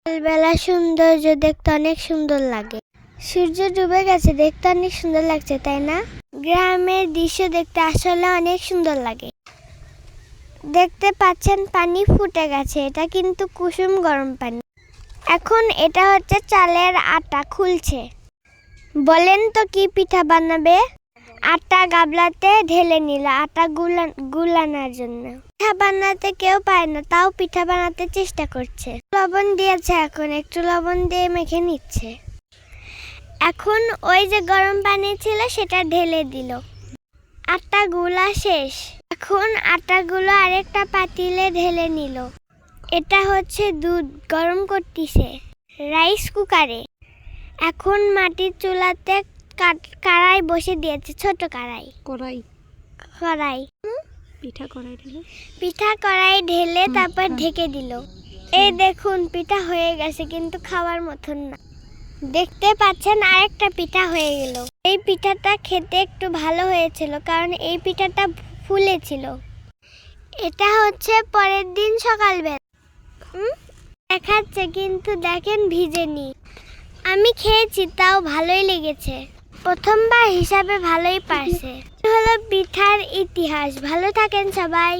সকালবেলা সৌন্দর্য দেখতে অনেক সুন্দর লাগে। সূর্য ডুবে গেছে, দেখতে অনেক সুন্দর লাগছে, তাই না? গ্রামের দৃশ্য দেখতে আসলে অনেক সুন্দর লাগে। দেখতে পাচ্ছেন পানি ফুটে গেছে, এটা কিন্তু কুসুম গরম পানি। এখন এটা হচ্ছে চালের আটা খুলছে। বলেন তো কি পিঠা বানাবে? আটা গাবলাতে ঢেলে নিল আটা গুলানোর জন্য। পিঠা বানাতে কেউ পায় না, তাও পিঠা বানাতে চেষ্টা করছে। লবণ দিয়েছে, এখন একটু লবণ দিয়ে মেখে নিচ্ছে। এখন ওই যে গরম পানি ছিল সেটা ঢেলে দিল। আটা গুলা শেষ। এখন আটাগুলো আরেকটা পাতিলে ঢেলে নিল। এটা হচ্ছে দুধ গরম করতেছে রাইস কুকারে। এখন মাটির চুলাতে কড়াই বসে দিয়েছে, ছোট কড়াই। পিঠা কড়াই ঢেলে তারপর ঢেকে দিল। এই দেখুন পিঠা হয়ে গেছে, কিন্তু খাওয়ার মতন না। দেখতে পাচ্ছেন আরেকটা পিঠা হয়ে গেল। এই পিঠাটা খেতে একটু ভালো হয়েছিল, কারণ এই পিঠাটা ফুলেছিল। এটা হচ্ছে পরের দিন সকালবেলা দেখাচ্ছে, কিন্তু দেখেন ভিজেনি। আমি খেয়েছি, তাও ভালোই লেগেছে। প্রথমবার হিসাবে ভালোই পারছে। হলো পিঠার ইতিহাস। ভালো থাকেন সবাই।